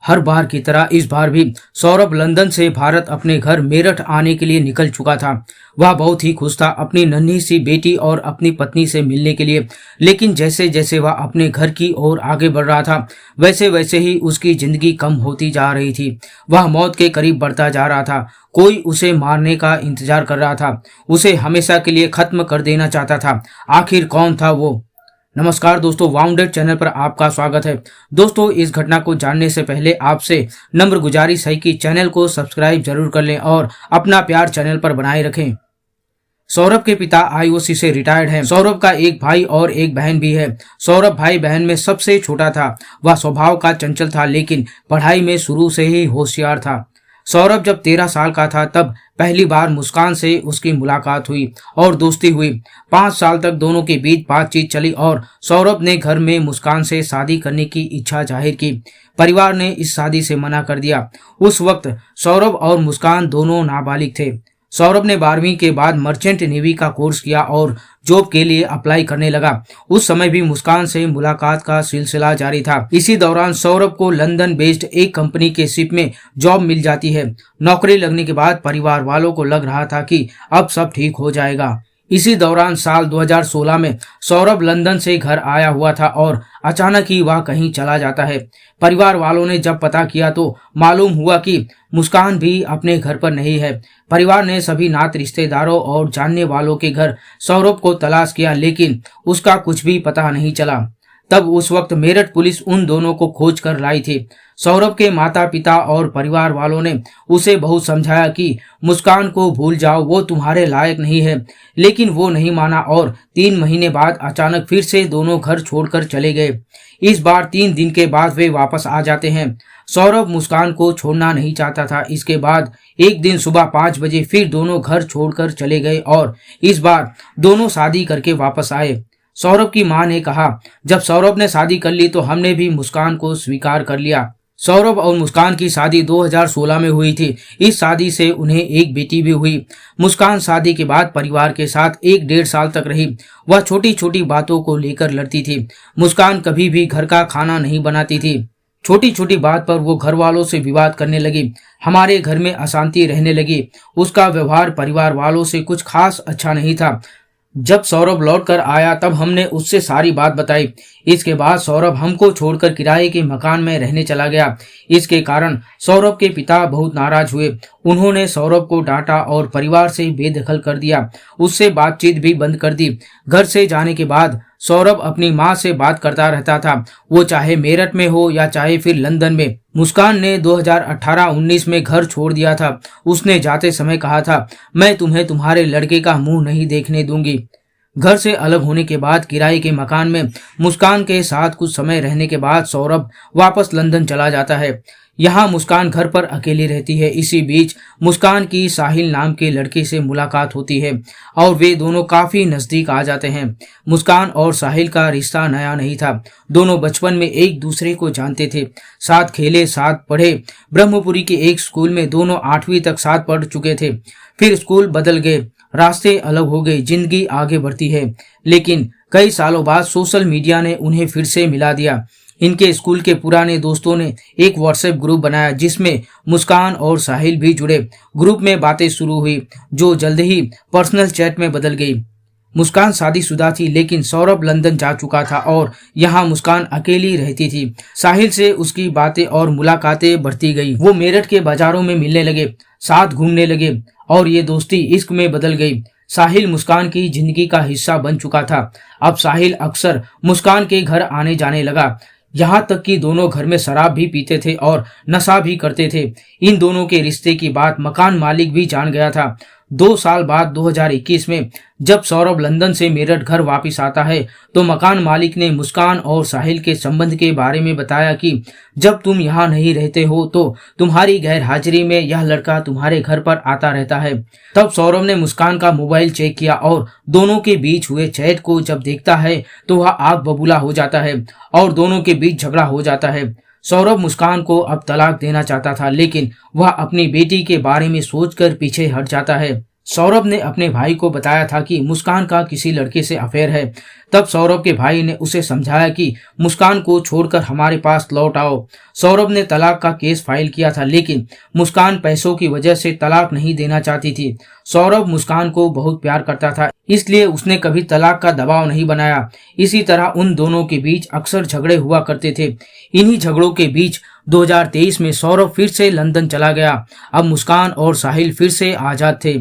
हर बार की तरह इस बार भी सौरभ लंदन से भारत अपने घर मेरठ आने के लिए निकल चुका था। वह बहुत ही खुश था अपनी नन्ही सी बेटी और अपनी पत्नी से मिलने के लिए, लेकिन जैसे जैसे वह अपने घर की ओर आगे बढ़ रहा था वैसे वैसे ही उसकी जिंदगी कम होती जा रही थी। वह मौत के करीब बढ़ता जा रहा था। कोई उसे मारने का इंतजार कर रहा था, उसे हमेशा के लिए खत्म कर देना चाहता था। आखिर कौन था वो? नमस्कार दोस्तों, वाउंडेड चैनल पर आपका स्वागत है। दोस्तों, इस घटना को जानने से पहले आपसे नम्र गुजारिश है कि चैनल को सब्सक्राइब जरूर कर लें और अपना प्यार चैनल पर बनाए रखें। सौरभ के पिता आईओसी से रिटायर्ड हैं। सौरभ का एक भाई और एक बहन भी है। सौरभ भाई बहन में सबसे छोटा था। वह स्वभाव का चंचल था, लेकिन पढ़ाई में शुरू से ही होशियार था। सौरभ जब 13 साल का था तब पहली बार मुस्कान से उसकी मुलाकात हुई और दोस्ती हुई। 5 साल तक दोनों के बीच बातचीत चली और सौरभ ने घर में मुस्कान से शादी करने की इच्छा जाहिर की। परिवार ने इस शादी से मना कर दिया। उस वक्त सौरभ और मुस्कान दोनों नाबालिग थे। सौरभ ने 12वीं के बाद मर्चेंट नेवी का कोर्स किया और जॉब के लिए अप्लाई करने लगा। उस समय भी मुस्कान से मुलाकात का सिलसिला जारी था। इसी दौरान सौरभ को लंदन बेस्ड एक कंपनी के शिप में जॉब मिल जाती है। नौकरी लगने के बाद परिवार वालों को लग रहा था कि अब सब ठीक हो जाएगा। इसी दौरान साल 2016 में सौरभ लंदन से घर आया हुआ था और अचानक ही वह कहीं चला जाता है। परिवार वालों ने जब पता किया तो मालूम हुआ कि मुस्कान भी अपने घर पर नहीं है। परिवार ने सभी नात रिश्तेदारों और जानने वालों के घर सौरभ को तलाश किया, लेकिन उसका कुछ भी पता नहीं चला। तब उस वक्त मेरठ पुलिस उन दोनों को खोज कर लाई थी। सौरभ के माता पिता और परिवार वालों ने उसे बहुत समझाया कि मुस्कान को भूल जाओ, वो तुम्हारे लायक नहीं है, लेकिन वो नहीं माना और 3 महीने बाद अचानक फिर से दोनों घर छोड़कर चले गए। इस बार 3 दिन के बाद वे वापस आ जाते हैं। सौरभ मुस्कान को छोड़ना नहीं चाहता था। इसके बाद एक दिन सुबह 5 बजे फिर दोनों घर छोड़कर चले गए और इस बार दोनों शादी करके वापस आए। सौरभ की मां ने कहा, जब सौरभ ने शादी कर ली तो हमने भी मुस्कान को स्वीकार कर लिया। सौरभ और मुस्कान की शादी 2016 में हुई थी। इस शादी से उन्हें एक बेटी भी हुई। मुस्कान शादी के बाद परिवार के साथ 1-1.5 साल तक रही। वह छोटी छोटी बातों को लेकर लड़ती थी। मुस्कान कभी भी घर का खाना नहीं बनाती थी। छोटी छोटी बात पर वो घर वालों से विवाद करने लगी। हमारे घर में अशांति रहने लगी। उसका व्यवहार परिवार वालों से कुछ खास अच्छा नहीं था। जब सौरभ लौट कर आया तब हमने उससे सारी बात बताई। इसके बाद सौरभ हमको छोड़कर किराए के मकान में रहने चला गया। इसके कारण सौरभ के पिता बहुत नाराज हुए। उन्होंने सौरभ को डांटा और परिवार से बेदखल कर दिया। उससे बातचीत भी बंद कर दी। घर से जाने के बाद सौरभ अपनी मां से बात करता रहता था, वो चाहे मेरठ में हो या चाहे फिर लंदन में। मुस्कान ने 2018-19 में घर छोड़ दिया था। उसने जाते समय कहा था, मैं तुम्हें तुम्हारे लड़के का मुंह नहीं देखने दूंगी। घर से अलग होने के बाद किराए के मकान में मुस्कान के साथ कुछ समय रहने के बाद सौरभ वापस लंदन चला जाता है। यहाँ मुस्कान घर पर अकेली रहती है। इसी बीच मुस्कान की साहिल नाम के लड़के से मुलाकात होती है और वे दोनों काफी नजदीक आ जाते हैं। मुस्कान और साहिल का रिश्ता नया नहीं था। दोनों बचपन में एक दूसरे को जानते थे, साथ खेले, साथ पढ़े। ब्रह्मपुरी के एक स्कूल में दोनों 8वीं तक साथ पढ़ चुके थे। फिर स्कूल बदल गए, रास्ते अलग हो गए, जिंदगी आगे बढ़ती है। लेकिन कई सालों बाद सोशल मीडिया ने उन्हें फिर से मिला दिया। इनके स्कूल के पुराने दोस्तों ने एक व्हाट्सएप ग्रुप बनाया जिसमें मुस्कान और साहिल भी जुड़े। ग्रुप में बातें शुरू हुई जो जल्द ही पर्सनल चैट में बदल गई। मुस्कान शादीशुदा थी, लेकिन सौरभ लंदन जा चुका था और यहाँ मुस्कान अकेली रहती थी। साहिल से उसकी बातें और मुलाकातें बढ़ती गई। वो मेरठ के बाजारों में मिलने लगे, साथ घूमने लगे और ये दोस्ती इश्क में बदल गई। साहिल मुस्कान की जिंदगी का हिस्सा बन चुका था। अब साहिल अक्सर मुस्कान के घर आने जाने लगा। यहाँ तक कि दोनों घर में शराब भी पीते थे और नशा भी करते थे। इन दोनों के रिश्ते की बात मकान मालिक भी जान गया था। 2 साल बाद 2021 में जब सौरभ लंदन से मेरठ घर वापस आता है तो मकान मालिक ने मुस्कान और साहिल के संबंध के बारे में बताया कि जब तुम यहाँ नहीं रहते हो तो तुम्हारी गैर हाजिरी में यह लड़का तुम्हारे घर पर आता रहता है। तब सौरभ ने मुस्कान का मोबाइल चेक किया और दोनों के बीच हुए चैट को जब देखता है तो वह आग बबूला हो जाता है और दोनों के बीच झगड़ा हो जाता है। सौरभ मुस्कान को अब तलाक देना चाहता था, लेकिन वह अपनी बेटी के बारे में सोचकर पीछे हट जाता है। सौरभ ने अपने भाई को बताया था कि मुस्कान का किसी लड़के से अफेयर है। तब सौरभ के भाई ने उसे समझाया कि मुस्कान को छोड़कर हमारे पास लौट आओ। सौरभ ने तलाक का केस फाइल किया था, लेकिन मुस्कान पैसों की वजह से तलाक नहीं देना चाहती थी। सौरभ मुस्कान को बहुत प्यार करता था, इसलिए उसने कभी तलाक का दबाव नहीं बनाया। इसी तरह उन दोनों के बीच अक्सर झगड़े हुआ करते थे। इन्हीं झगड़ों के बीच 2023 में सौरभ फिर से लंदन चला गया। अब मुस्कान और साहिल फिर से आजाद थे।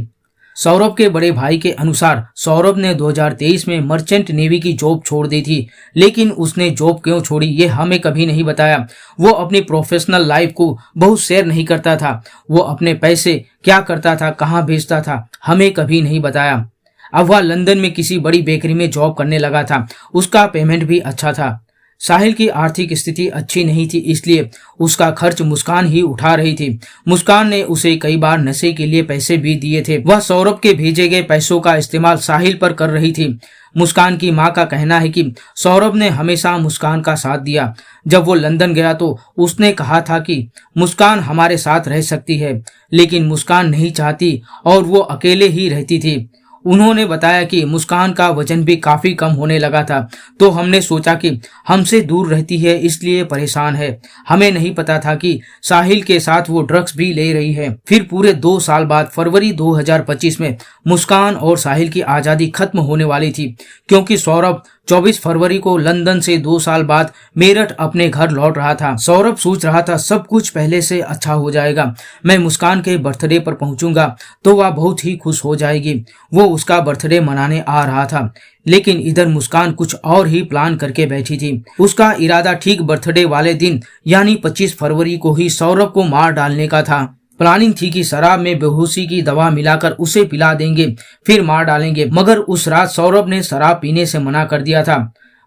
सौरभ के बड़े भाई के अनुसार सौरभ ने 2023 में मर्चेंट नेवी की जॉब छोड़ दी थी, लेकिन उसने जॉब क्यों छोड़ी ये हमें कभी नहीं बताया। वो अपनी प्रोफेशनल लाइफ को बहुत शेयर नहीं करता था। वो अपने पैसे क्या करता था, कहाँ भेजता था, हमें कभी नहीं बताया। अब वह लंदन में किसी बड़ी बेकरी में जॉब करने लगा था। उसका पेमेंट भी अच्छा था। साहिल की आर्थिक स्थिति अच्छी नहीं थी, इसलिए उसका खर्च मुस्कान ही उठा रही थी। मुस्कान ने उसे कई बार नशे के लिए पैसे भी दिए थे। वह सौरभ के भेजे गए पैसों का इस्तेमाल साहिल पर कर रही थी। मुस्कान की मां का कहना है कि सौरभ ने हमेशा मुस्कान का साथ दिया। जब वो लंदन गया तो उसने कहा था कि मुस्कान हमारे साथ रह सकती है, लेकिन मुस्कान नहीं चाहती और वो अकेले ही रहती थी। उन्होंने बताया कि मुस्कान का वजन भी काफी कम होने लगा था, तो हमने सोचा कि हमसे दूर रहती है इसलिए परेशान है। हमें नहीं पता था कि साहिल के साथ वो ड्रग्स भी ले रही है। फिर पूरे 2 साल बाद फरवरी 2025 में मुस्कान और साहिल की आजादी खत्म होने वाली थी, क्योंकि सौरभ 24 फरवरी को लंदन से 2 साल बाद मेरठ अपने घर लौट रहा था। सौरभ सोच रहा था सब कुछ पहले से अच्छा हो जाएगा। मैं मुस्कान के बर्थडे पर पहुंचूंगा तो वह बहुत ही खुश हो जाएगी। वो उसका बर्थडे मनाने आ रहा था, लेकिन इधर मुस्कान कुछ और ही प्लान करके बैठी थी। उसका इरादा ठीक बर्थडे वाले दिन यानी 25 फरवरी को ही सौरभ को मार डालने का था। प्लानिंग थी कि शराब में बेहोशी की दवा मिलाकर उसे पिला देंगे, फिर मार डालेंगे, मगर उस रात सौरभ ने शराब पीने से मना कर दिया था।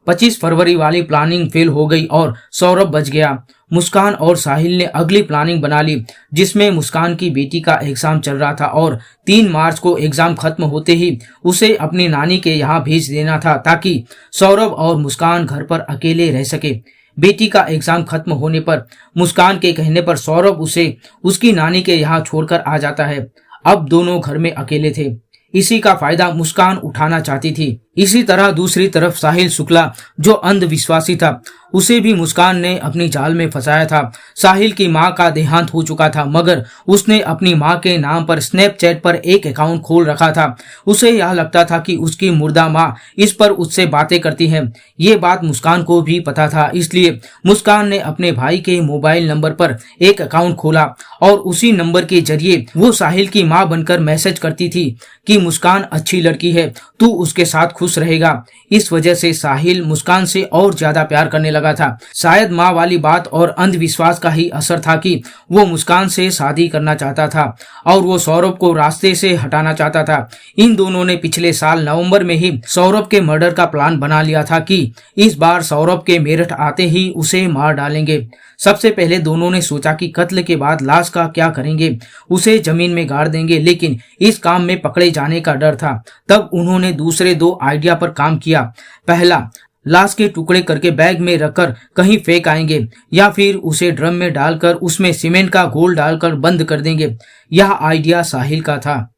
25 फरवरी वाली प्लानिंग फेल हो गई और सौरभ बच गया। मुस्कान और साहिल ने अगली प्लानिंग बना ली, जिसमें मुस्कान की बेटी का एग्जाम चल रहा था और 3 मार्च को एग्जाम खत्म होते ही उसे अपनी नानी के यहाँ भेज देना था, ताकि सौरभ और मुस्कान घर पर अकेले रह सके। बेटी का एग्जाम खत्म होने पर मुस्कान के कहने पर सौरभ उसे उसकी नानी के यहाँ छोड़कर आ जाता है। अब दोनों घर में अकेले थे। इसी का फायदा मुस्कान उठाना चाहती थी। इसी तरह दूसरी तरफ साहिल शुक्ला, जो अंधविश्वासी था, उसे भी मुस्कान ने अपनी जाल में फंसाया था। साहिल की मां का देहांत हो चुका था, मगर उसने अपनी मां के नाम पर स्नैपचैट पर एक अकाउंट खोल रखा था। उसे यह लगता था कि उसकी मुर्दा मां इस पर उससे बातें करती है। ये बात मुस्कान को भी पता था, इसलिए मुस्कान ने अपने भाई के मोबाइल नंबर पर एक अकाउंट खोला और उसी नंबर के जरिए वो साहिल की मां बनकर मैसेज करती थी कि मुस्कान अच्छी लड़की है, तू उसके साथ खुश रहेगा। इस वजह से साहिल मुस्कान से और ज्यादा प्यार करने लगा था। शायद माँ वाली बात और अंधविश्वास का ही असर था कि वो मुस्कान से शादी करना चाहता था और वो सौरभ को रास्ते से हटाना चाहता था। इन दोनों ने पिछले साल नवंबर में ही सौरभ के मर्डर का प्लान बना लिया था कि इस बार सौरभ के मेरठ आते ही उसे मार डालेंगे। सबसे पहले दोनों ने सोचा कि कत्ल के बाद लाश का क्या करेंगे, उसे जमीन में गाड़ देंगे, लेकिन इस काम में पकड़े जाने का डर था। तब उन्होंने दूसरे 2 आइडिया पर काम किया। पहला, लाश के टुकड़े करके बैग में रखकर कहीं फेंक आएंगे, या फिर उसे ड्रम में डालकर उसमें सीमेंट का घोल डालकर बंद कर देंगे। यह आइडिया साहिल का था।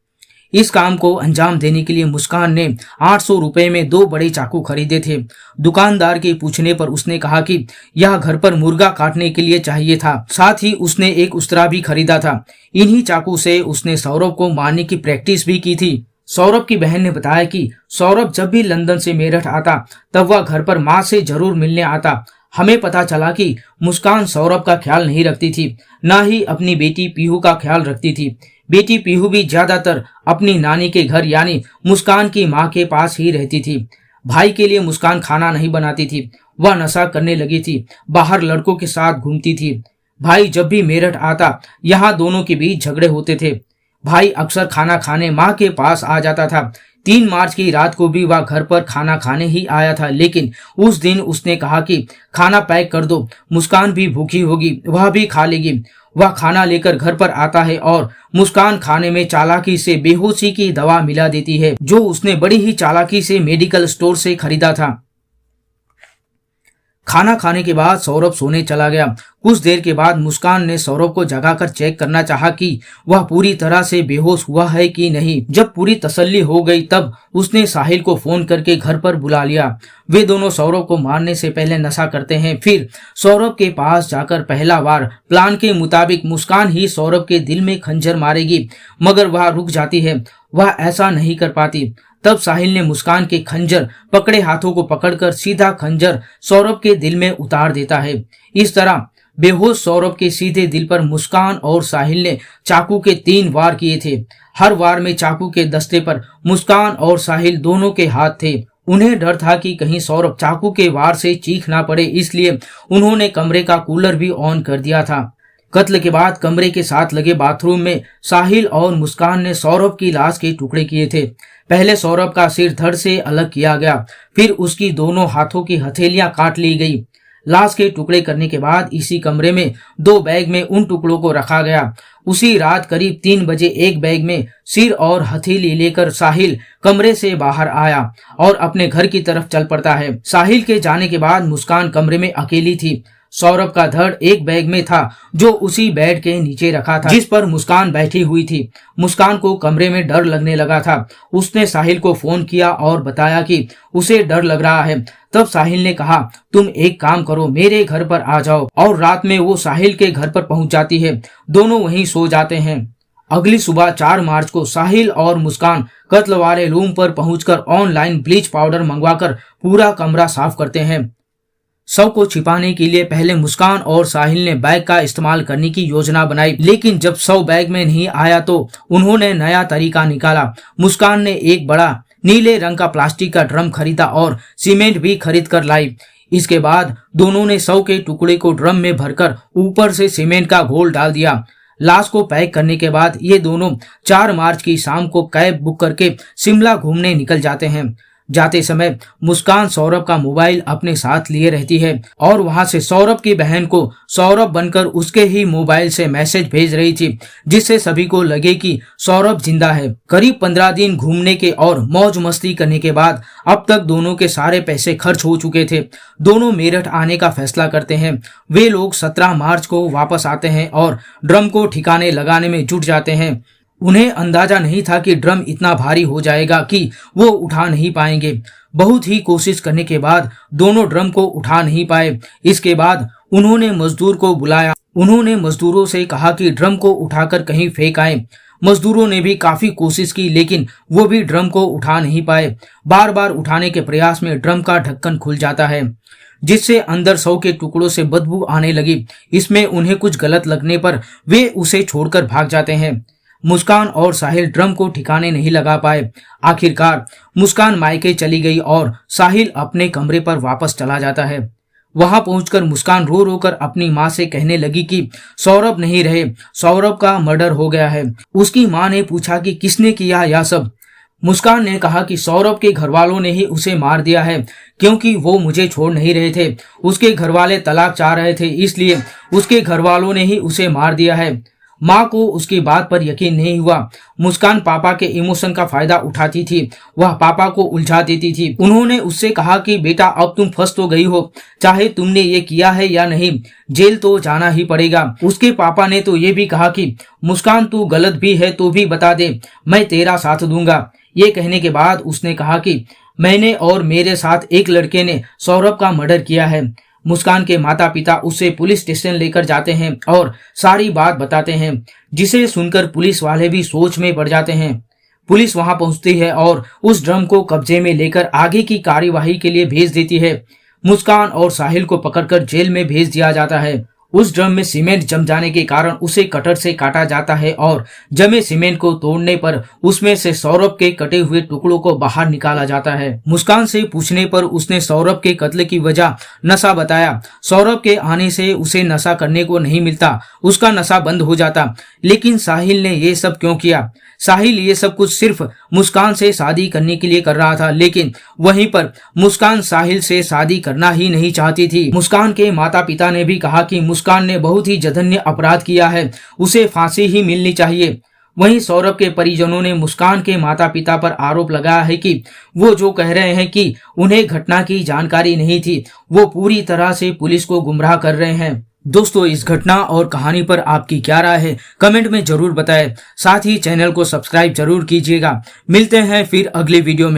इस काम को अंजाम देने के लिए मुस्कान ने 800 रुपए में 2 बड़े चाकू खरीदे थे। दुकानदार के पूछने पर उसने कहा कि यह घर पर मुर्गा काटने के लिए चाहिए था। साथ ही उसने एक उस्तरा भी खरीदा था। इन्हीं चाकू से उसने सौरभ को मारने की प्रैक्टिस भी की थी। सौरभ की बहन ने बताया कि सौरभ जब भी लंदन से मेरठ आता तब वह घर पर माँ से जरूर मिलने आता। हमें पता चला कि मुस्कान सौरभ का ख्याल नहीं रखती थी, न ही अपनी बेटी पीहू का ख्याल रखती थी। बेटी पीहू भी ज्यादातर अपनी नानी के घर यानी मुस्कान की माँ के पास ही रहती थी। भाई के लिए मुस्कान खाना नहीं बनाती थी। वह नशा करने लगी थी, बाहर लड़कों के साथ घूमती थी। भाई जब भी मेरठ आता यहाँ दोनों के बीच झगड़े होते थे। भाई अक्सर खाना खाने माँ के पास आ जाता था। 3 मार्च की रात को भी वह घर पर खाना खाने ही आया था, लेकिन उस दिन उसने कहा कि खाना पैक कर दो, मुस्कान भी भूखी होगी, वह भी खा लेगी। वह खाना लेकर घर पर आता है और मुस्कान खाने में चालाकी से बेहोशी की दवा मिला देती है, जो उसने बड़ी ही चालाकी से मेडिकल स्टोर से खरीदा था। खाना खाने के बाद सौरभ सोने चला गया। कुछ देर के बाद मुस्कान ने सौरभ को जगाकर चेक करना चाहा कि वह पूरी तरह से बेहोश हुआ है कि नहीं। जब पूरी तसल्ली हो गई तब उसने साहिल को फोन करके घर पर बुला लिया। वे दोनों सौरभ को मारने से पहले नशा करते हैं। फिर सौरभ के पास जाकर पहला बार प्लान के मुताबिक मुस्कान ही सौरभ के दिल में खंजर मारेगी, मगर वह रुक जाती है। वह ऐसा नहीं कर पाती। तब साहिल ने मुस्कान के खंजर पकड़े हाथों को पकड़कर सीधा खंजर सौरभ के दिल में उतार देता है। इस तरह बेहोश सौरभ के सीधे दिल पर मुस्कान और साहिल ने चाकू के 3 वार किए थे। हर वार में चाकू के दस्ते पर मुस्कान और साहिल दोनों के हाथ थे। उन्हें डर था कि कहीं सौरभ चाकू के वार से चीख ना पड़े, इसलिए उन्होंने कमरे का कूलर भी ऑन कर दिया था। कत्ल के बाद कमरे के साथ लगे बाथरूम में साहिल और मुस्कान ने सौरभ की लाश के टुकड़े किए थे। पहले सौरभ का सिर धड़ से अलग किया गया, फिर उसकी दोनों हाथों की हथेलियां काट ली गई। लाश के टुकड़े करने के बाद इसी कमरे में 2 बैग में उन टुकड़ों को रखा गया। उसी रात करीब 3 बजे एक बैग में सिर और हथेली लेकर साहिल कमरे से बाहर आया और अपने घर की तरफ चल पड़ता है। साहिल के जाने के बाद मुस्कान कमरे में अकेली थी। सौरभ का धड़ एक बैग में था जो उसी बेड के नीचे रखा था जिस पर मुस्कान बैठी हुई थी। मुस्कान को कमरे में डर लगने लगा था। उसने साहिल को फोन किया और बताया कि उसे डर लग रहा है। तब साहिल ने कहा, तुम एक काम करो, मेरे घर पर आ जाओ। और रात में वो साहिल के घर पर पहुंच जाती है। दोनों वहीं सो जाते हैं। अगली सुबह 4 मार्च को साहिल और मुस्कान कत्ल वाले रूम पर पहुंचकर ऑनलाइन ब्लीच पाउडर मंगवाकर पूरा कमरा साफ करते हैं। शव को छिपाने के लिए पहले मुस्कान और साहिल ने बैग का इस्तेमाल करने की योजना बनाई, लेकिन जब शव बैग में नहीं आया तो उन्होंने नया तरीका निकाला। मुस्कान ने एक बड़ा नीले रंग का प्लास्टिक का ड्रम खरीदा और सीमेंट भी खरीद कर लाई। इसके बाद दोनों ने शव के टुकड़े को ड्रम में भरकर ऊपर से सीमेंट का घोल डाल दिया। लाश को पैक करने के बाद ये दोनों 4 मार्च की शाम को कैब बुक करके शिमला घूमने निकल जाते हैं। जाते समय मुस्कान सौरभ का मोबाइल अपने साथ लिए रहती है और वहां से सौरभ की बहन को सौरभ बनकर उसके ही मोबाइल से मैसेज भेज रही थी, जिससे सभी को लगे कि सौरभ जिंदा है। करीब 15 दिन घूमने के और मौज मस्ती करने के बाद अब तक दोनों के सारे पैसे खर्च हो चुके थे। दोनों मेरठ आने का फैसला करते हैं। वे लोग 17 मार्च को वापस आते हैं और ड्रम को ठिकाने लगाने में जुट जाते हैं। उन्हें अंदाजा नहीं था कि ड्रम इतना भारी हो जाएगा कि वो उठा नहीं पाएंगे। बहुत ही कोशिश करने के बाद दोनों ड्रम को उठा नहीं पाए। इसके बाद उन्होंने मजदूर को बुलाया। उन्होंने मजदूरों से कहा कि ड्रम को उठाकर कहीं फेंक आए। मजदूरों ने भी काफी कोशिश की, लेकिन वो भी ड्रम को उठा नहीं पाए। बार बार उठाने के प्रयास में ड्रम का ढक्कन खुल जाता है, जिससे अंदर शव के टुकड़ों से बदबू आने लगी। इसमें उन्हें कुछ गलत लगने पर वे उसे छोड़कर भाग जाते हैं। मुस्कान और साहिल ड्रम को ठिकाने नहीं लगा पाए। आखिरकार मुस्कान मायके चली गई और साहिल अपने कमरे पर वापस चला जाता है। वहां पहुंचकर मुस्कान रो रो कर अपनी मां से कहने लगी कि सौरभ नहीं रहे, सौरभ का मर्डर हो गया है। उसकी मां ने पूछा कि किसने किया यह सब। मुस्कान ने कहा कि सौरभ के घर वालों ने ही उसे मार दिया है, क्योंकि वो मुझे छोड़ नहीं रहे थे। उसके घर वाले तलाक चाह रहे थे, इसलिए उसके घर वालों ने ही उसे मार दिया है। माँ को उसकी बात पर यकीन नहीं हुआ। मुस्कान पापा के इमोशन का फायदा उठाती थी। वह पापा को उलझा देती थी। उन्होंने उससे कहा कि बेटा अब तुम फंस तो गई हो, चाहे तुमने ये किया है या नहीं, जेल तो जाना ही पड़ेगा। उसके पापा ने तो ये भी कहा कि मुस्कान तू गलत भी है तो भी बता दे, मैं तेरा साथ दूंगा। ये कहने के बाद उसने कहा कि मैंने और मेरे साथ एक लड़के ने सौरभ का मर्डर किया है। मुस्कान के माता पिता उसे पुलिस स्टेशन लेकर जाते हैं और सारी बात बताते हैं, जिसे सुनकर पुलिस वाले भी सोच में पड़ जाते हैं। पुलिस वहां पहुंचती है और उस ड्रम को कब्जे में लेकर आगे की कार्यवाही के लिए भेज देती है। मुस्कान और साहिल को पकड़कर जेल में भेज दिया जाता है। उस ड्रम में सीमेंट जम जाने के कारण उसे कटर से काटा जाता है और जमे सीमेंट को तोड़ने पर उसमें से सौरभ के कटे हुए टुकड़ों को बाहर निकाला जाता है। मुस्कान से पूछने पर उसने सौरभ के कत्ल की वजह नशा बताया। सौरभ के आने से उसे नशा करने को नहीं मिलता, उसका नशा बंद हो जाता। लेकिन साहिल ने ये सब क्यों किया? साहिल ये सब कुछ सिर्फ मुस्कान से शादी करने के लिए कर रहा था, लेकिन वहीं पर मुस्कान साहिल से शादी करना ही नहीं चाहती थी। मुस्कान के माता पिता ने भी कहा कि मुस्कान ने बहुत ही जघन्य अपराध किया है, उसे फांसी ही मिलनी चाहिए। वहीं सौरभ के परिजनों ने मुस्कान के माता पिता पर आरोप लगाया है कि वो जो कह रहे हैं कि उन्हें घटना की जानकारी नहीं थी, वो पूरी तरह से पुलिस को गुमराह कर रहे हैं। दोस्तों, इस घटना और कहानी पर आपकी क्या राय है, कमेंट में जरूर बताएं। साथ ही चैनल को सब्सक्राइब जरूर कीजिएगा। मिलते हैं फिर अगली वीडियो में।